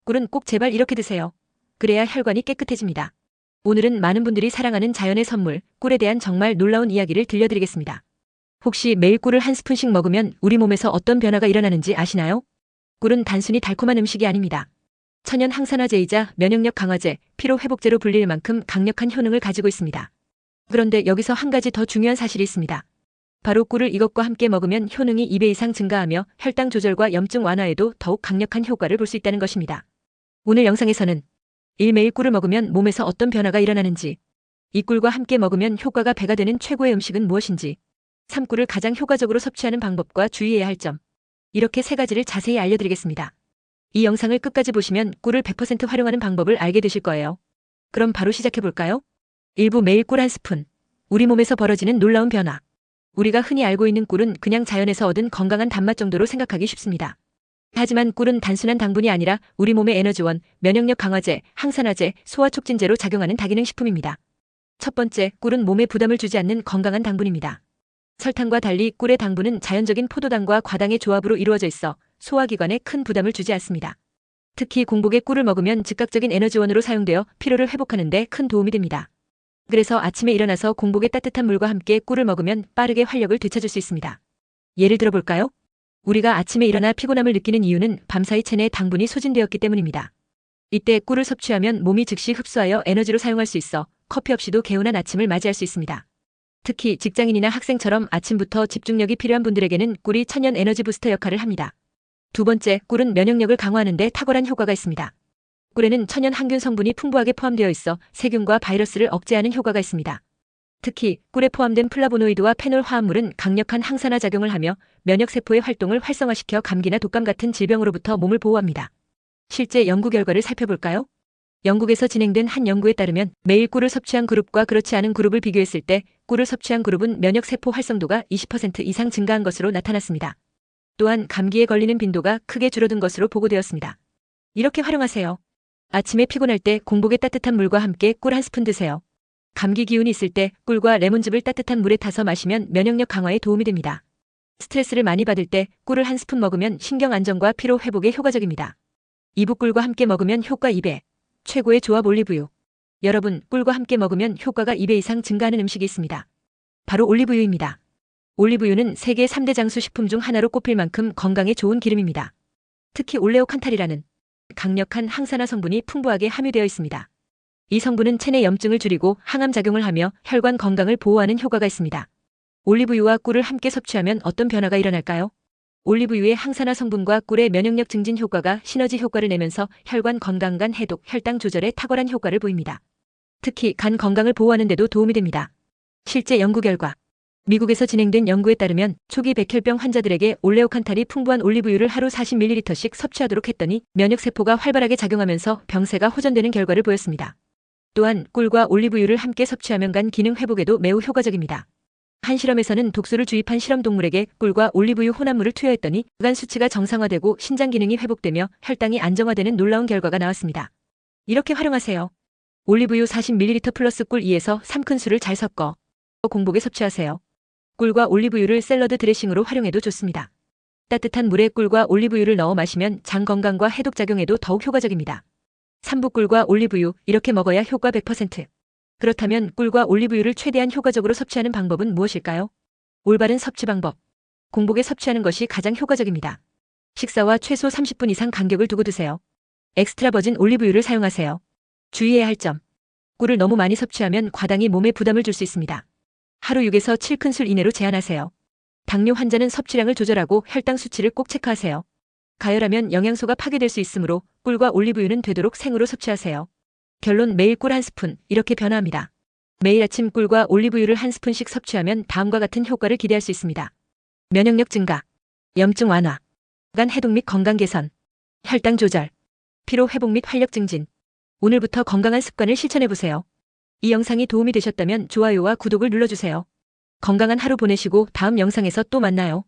꿀은 꼭 제발 이렇게 드세요. 그래야 혈관이 깨끗해집니다. 오늘은 많은 분들이 사랑하는 자연의 선물, 꿀에 대한 정말 놀라운 이야기를 들려드리겠습니다. 혹시 매일 꿀을 한 스푼씩 먹으면 우리 몸에서 어떤 변화가 일어나는지 아시나요? 꿀은 단순히 달콤한 음식이 아닙니다. 천연 항산화제이자 면역력 강화제, 피로 회복제로 불릴 만큼 강력한 효능을 가지고 있습니다. 그런데 여기서 한 가지 더 중요한 사실이 있습니다. 바로 꿀을 이것과 함께 먹으면 효능이 2배 이상 증가하며 혈당 조절과 염증 완화에도 더욱 강력한 효과를 볼 수 있다는 것입니다. 오늘 영상에서는 매일 꿀을 먹으면 몸에서 어떤 변화가 일어나는지, 이 꿀과 함께 먹으면 효과가 배가 되는 최고의 음식은 무엇인지, 삶꿀을 가장 효과적으로 섭취하는 방법과 주의해야 할 점, 이렇게 3가지를 자세히 알려드리겠습니다. 이 영상을 끝까지 보시면 꿀을 100% 활용하는 방법을 알게 되실 거예요. 그럼 바로 시작해볼까요? 1부 매일 꿀 한 스푼. 우리 몸에서 벌어지는 놀라운 변화. 우리가 흔히 알고 있는 꿀은 그냥 자연에서 얻은 건강한 단맛 정도로 생각하기 쉽습니다. 하지만 꿀은 단순한 당분이 아니라 우리 몸의 에너지원, 면역력 강화제, 항산화제, 소화 촉진제로 작용하는 다기능 식품입니다. 첫 번째, 꿀은 몸에 부담을 주지 않는 건강한 당분입니다. 설탕과 달리 꿀의 당분은 자연적인 포도당과 과당의 조합으로 이루어져 있어 소화기관에 큰 부담을 주지 않습니다. 특히 공복에 꿀을 먹으면 즉각적인 에너지원으로 사용되어 피로를 회복하는 데 큰 도움이 됩니다. 그래서 아침에 일어나서 공복에 따뜻한 물과 함께 꿀을 먹으면 빠르게 활력을 되찾을 수 있습니다. 예를 들어볼까요? 우리가 아침에 일어나 피곤함을 느끼는 이유는 밤사이 체내에 당분이 소진되었기 때문입니다. 이때 꿀을 섭취하면 몸이 즉시 흡수하여 에너지로 사용할 수 있어 커피 없이도 개운한 아침을 맞이할 수 있습니다. 특히 직장인이나 학생처럼 아침부터 집중력이 필요한 분들에게는 꿀이 천연 에너지 부스터 역할을 합니다. 두 번째, 꿀은 면역력을 강화하는 데 탁월한 효과가 있습니다. 꿀에는 천연 항균 성분이 풍부하게 포함되어 있어 세균과 바이러스를 억제하는 효과가 있습니다. 특히 꿀에 포함된 플라보노이드와 페놀 화합물은 강력한 항산화 작용을 하며 면역세포의 활동을 활성화시켜 감기나 독감 같은 질병으로부터 몸을 보호합니다. 실제 연구 결과를 살펴볼까요? 영국에서 진행된 한 연구에 따르면 매일 꿀을 섭취한 그룹과 그렇지 않은 그룹을 비교했을 때 꿀을 섭취한 그룹은 면역세포 활성도가 20% 이상 증가한 것으로 나타났습니다. 또한 감기에 걸리는 빈도가 크게 줄어든 것으로 보고되었습니다. 이렇게 활용하세요. 아침에 피곤할 때 공복에 따뜻한 물과 함께 꿀 한 스푼 드세요. 감기 기운이 있을 때 꿀과 레몬즙을 따뜻한 물에 타서 마시면 면역력 강화에 도움이 됩니다. 스트레스를 많이 받을 때 꿀을 한 스푼 먹으면 신경 안정과 피로 회복에 효과적입니다. 이북꿀과 함께 먹으면 효과 2배. 최고의 조합 올리브유. 여러분, 꿀과 함께 먹으면 효과가 2배 이상 증가하는 음식이 있습니다. 바로 올리브유입니다. 올리브유는 세계 3대 장수 식품 중 하나로 꼽힐 만큼 건강에 좋은 기름입니다. 특히 올레오칸탈이라는 강력한 항산화 성분이 풍부하게 함유되어 있습니다. 이 성분은 체내 염증을 줄이고 항암 작용을 하며 혈관 건강을 보호하는 효과가 있습니다. 올리브유와 꿀을 함께 섭취하면 어떤 변화가 일어날까요? 올리브유의 항산화 성분과 꿀의 면역력 증진 효과가 시너지 효과를 내면서 혈관 건강, 간 해독, 혈당 조절에 탁월한 효과를 보입니다. 특히 간 건강을 보호하는 데도 도움이 됩니다. 실제 연구 결과, 미국에서 진행된 연구에 따르면 초기 백혈병 환자들에게 올레오칸탈이 풍부한 올리브유를 하루 40ml씩 섭취하도록 했더니 면역세포가 활발하게 작용하면서 병세가 호전되는 결과를 보였습니다. 또한 꿀과 올리브유를 함께 섭취하면 간 기능 회복에도 매우 효과적입니다. 한 실험에서는 독소를 주입한 실험 동물에게 꿀과 올리브유 혼합물을 투여했더니 간 수치가 정상화되고 신장 기능이 회복되며 혈당이 안정화되는 놀라운 결과가 나왔습니다. 이렇게 활용하세요. 올리브유 40ml 플러스 꿀 2에서 3큰술을 잘 섞어 공복에 섭취하세요. 꿀과 올리브유를 샐러드 드레싱으로 활용해도 좋습니다. 따뜻한 물에 꿀과 올리브유를 넣어 마시면 장 건강과 해독 작용에도 더욱 효과적입니다. 삼부꿀과 올리브유, 이렇게 먹어야 효과 100%. 그렇다면 꿀과 올리브유를 최대한 효과적으로 섭취하는 방법은 무엇일까요? 올바른 섭취 방법. 공복에 섭취하는 것이 가장 효과적입니다. 식사와 최소 30분 이상 간격을 두고 드세요. 엑스트라 버진 올리브유를 사용하세요. 주의해야 할 점. 꿀을 너무 많이 섭취하면 과당이 몸에 부담을 줄 수 있습니다. 하루 6에서 7큰술 이내로 제한하세요. 당뇨 환자는 섭취량을 조절하고 혈당 수치를 꼭 체크하세요. 가열하면 영양소가 파괴될 수 있으므로 꿀과 올리브유는 되도록 생으로 섭취하세요. 결론, 매일 꿀 한 스푼, 이렇게 변화합니다. 매일 아침 꿀과 올리브유를 한 스푼씩 섭취하면 다음과 같은 효과를 기대할 수 있습니다. 면역력 증가, 염증 완화, 간 해독 및 건강 개선, 혈당 조절, 피로 회복 및 활력 증진. 오늘부터 건강한 습관을 실천해보세요. 이 영상이 도움이 되셨다면 좋아요와 구독을 눌러주세요. 건강한 하루 보내시고 다음 영상에서 또 만나요.